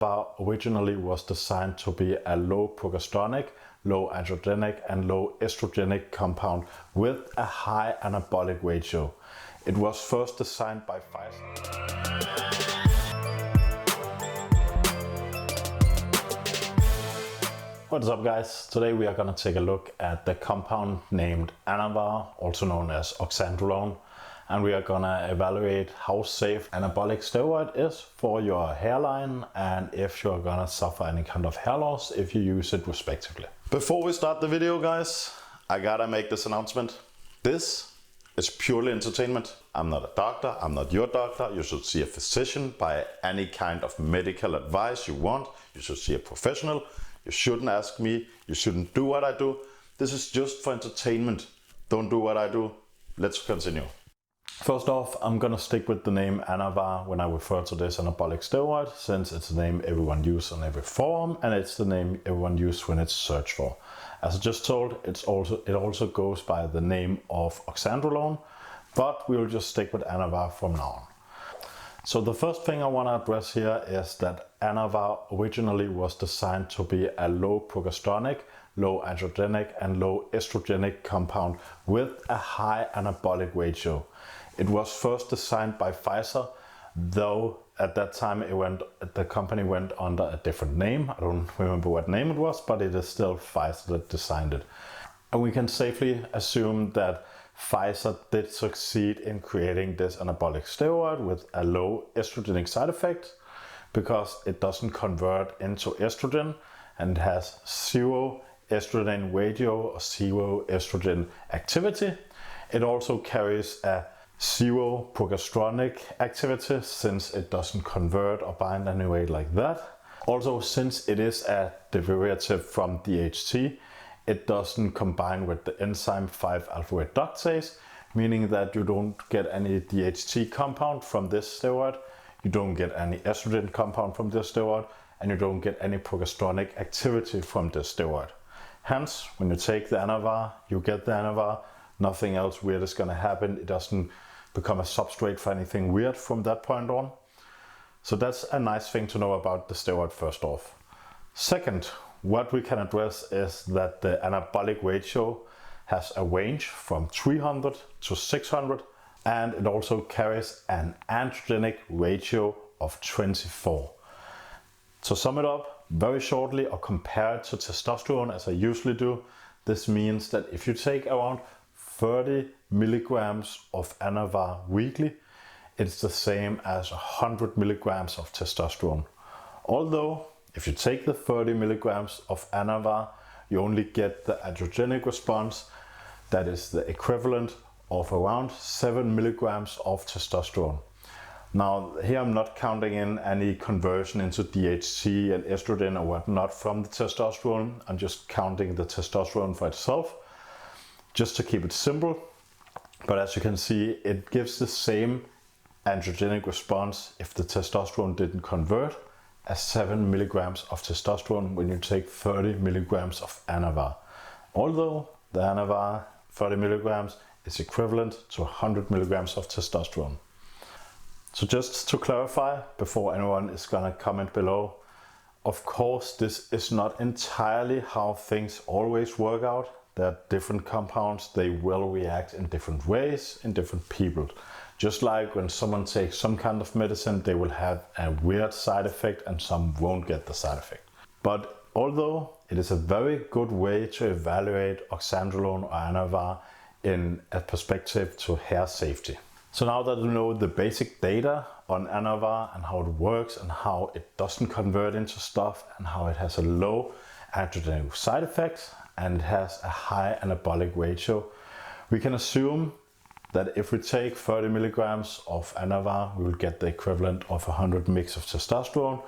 Anavar originally was designed to be a low progesteronic, low androgenic and low estrogenic compound with a high anabolic ratio. It was first designed by Pfizer. What's up guys? Today we are going to take a look at the compound named Anavar, also known as Oxandrolone, and we are going to evaluate how safe anabolic steroid is for your hairline and if you're going to suffer any kind of hair loss if you use it respectively. Before we start the video guys, I gotta make this announcement. This is purely entertainment. I'm not a doctor, I'm not your doctor. You should see a physician by any kind of medical advice you want. You should see a professional. You shouldn't ask me, you shouldn't do what I do. This is just for entertainment. Don't do what I do. Let's continue. First off, I'm gonna stick with the name Anavar when I refer to this anabolic steroid, since it's the name everyone uses on every forum and it's the name everyone uses when it's searched for. As I just told, it also goes by the name of Oxandrolone, but we'll just stick with Anavar from now on. So the first thing I want to address here is that Anavar originally was designed to be a low progesteronic, low androgenic and low estrogenic compound with a high anabolic ratio. It was first designed by Pfizer, though at that time the company went under a different name. I don't remember what name it was, but it is still Pfizer that designed it. And we can safely assume that Pfizer did succeed in creating this anabolic steroid with a low estrogenic side effect, because it doesn't convert into estrogen and it has zero estrogen ratio or zero estrogen activity. It also carries a zero progesteronic activity, since it doesn't convert or bind anyway like that. Also, since it is a derivative from DHT, it doesn't combine with the enzyme 5-alpha reductase, meaning that you don't get any DHT compound from this steroid, you don't get any estrogen compound from this steroid, and you don't get any progesteronic activity from this steroid. Hence, when you take the Anavar, you get the Anavar, nothing else weird is going to happen. It doesn't become a substrate for anything weird from that point on. So that's a nice thing to know about the steroid first off. Second, what we can address is that the anabolic ratio has a range from 300 to 600, and it also carries an androgenic ratio of 24. To sum it up very shortly, or compare it to testosterone as I usually do, this means that if you take around 30 milligrams of Anavar weekly, it's the same as 100 milligrams of testosterone. Although, if you take the 30 milligrams of Anavar, you only get the androgenic response, that is the equivalent of around 7 milligrams of testosterone. Now, here I'm not counting in any conversion into DHT and estrogen or whatnot from the testosterone. I'm just counting the testosterone for itself, just to keep it simple. But as you can see, it gives the same androgenic response if the testosterone didn't convert as 7 milligrams of testosterone when you take 30 milligrams of Anavar. Although the Anavar 30 milligrams is equivalent to 100 milligrams of testosterone. So just to clarify, before anyone is gonna comment below, of course this is not entirely how things always work out. There are different compounds, they will react in different ways in different people. Just like when someone takes some kind of medicine, they will have a weird side effect and some won't get the side effect. But although it is a very good way to evaluate Oxandrolone or Anavar in a perspective to hair safety. So now that you know the basic data on Anavar and how it works and how it doesn't convert into stuff and how it has a low androgenic side effect and it has a high anabolic ratio, we can assume that if we take 30 milligrams of Anavar, we will get the equivalent of 100 mg of testosterone.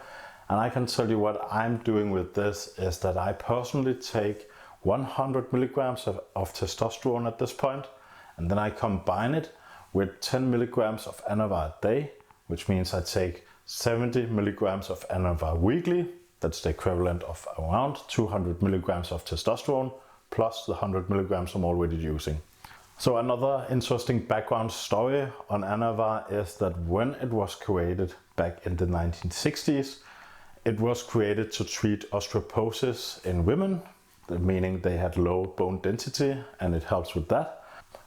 And I can tell you what I'm doing with this is that I personally take 100 milligrams of testosterone at this point, and then I combine it with 10 milligrams of Anavar a day, which means I take 70 milligrams of Anavar weekly. That's the equivalent of around 200 milligrams of testosterone plus the 100 milligrams I'm already using. So another interesting background story on Anavar is that when it was created back in the 1960s, It was created to treat osteoporosis in women, meaning they had low bone density, and it helps with that.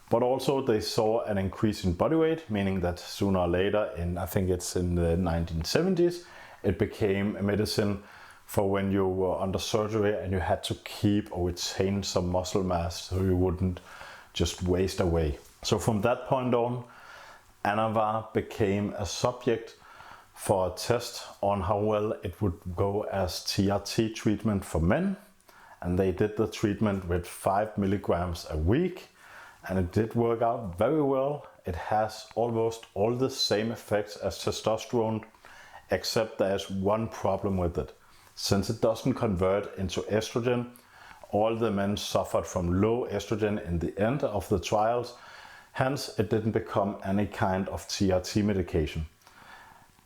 But also they saw an increase in body weight, meaning that sooner or later, I think it's in the 1970s, it became a medicine for when you were under surgery and you had to keep or retain some muscle mass so you wouldn't just waste away. So from that point on, Anavar became a subject for a test on how well it would go as TRT treatment for men. And they did the treatment with 5 milligrams a week, and it did work out very well. It has almost all the same effects as testosterone, except there's one problem with it. Since it doesn't convert into estrogen, all the men suffered from low estrogen in the end of the trials. Hence, it didn't become any kind of TRT medication.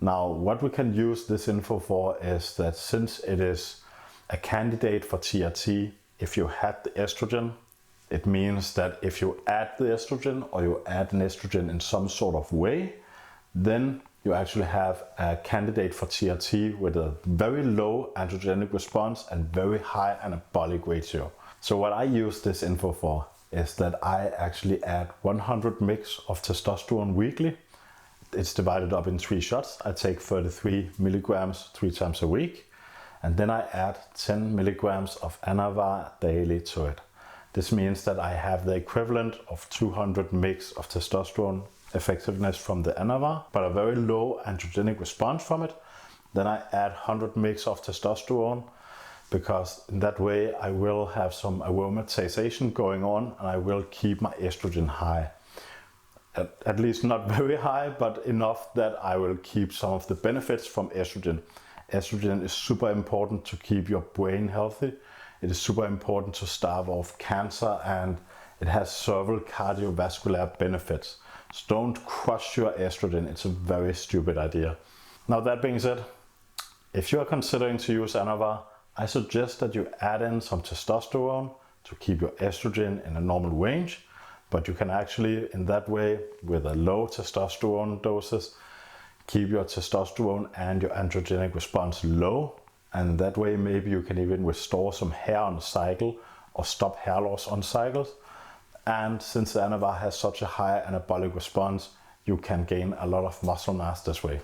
Now, what we can use this info for is that since it is a candidate for TRT, if you had the estrogen, it means that if you add the estrogen or you add an estrogen in some sort of way, then you actually have a candidate for TRT with a very low androgenic response and very high anabolic ratio. So what I use this info for is that I actually add 100 mg of testosterone weekly. It's divided up in 3 shots. I take 33 milligrams 3 times a week, and then I add 10 milligrams of Anavar daily to it. This means that I have the equivalent of 200 mg of testosterone effectiveness from the Anavar, but a very low androgenic response from it. Then I add 100 mg of testosterone, because in that way I will have some aromatization going on and I will keep my estrogen high. At least not very high, but enough that I will keep some of the benefits from estrogen. Estrogen is super important to keep your brain healthy. It is super important to stave off cancer, and it has several cardiovascular benefits. So don't crush your estrogen. It's a very stupid idea. Now, that being said, if you are considering to use Anavar, I suggest that you add in some testosterone to keep your estrogen in a normal range. But you can actually, in that way, with a low testosterone doses, keep your testosterone and your androgenic response low. And that way, maybe you can even restore some hair on the cycle or stop hair loss on cycles. And since the Anavar has such a high anabolic response, you can gain a lot of muscle mass this way.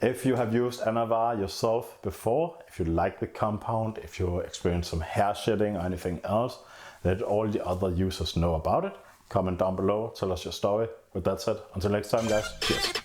If you have used Anavar yourself before, if you like the compound, if you experience some hair shedding or anything else, let all the other users know about it. Comment down below, tell us your story. With that said, until next time guys, cheers.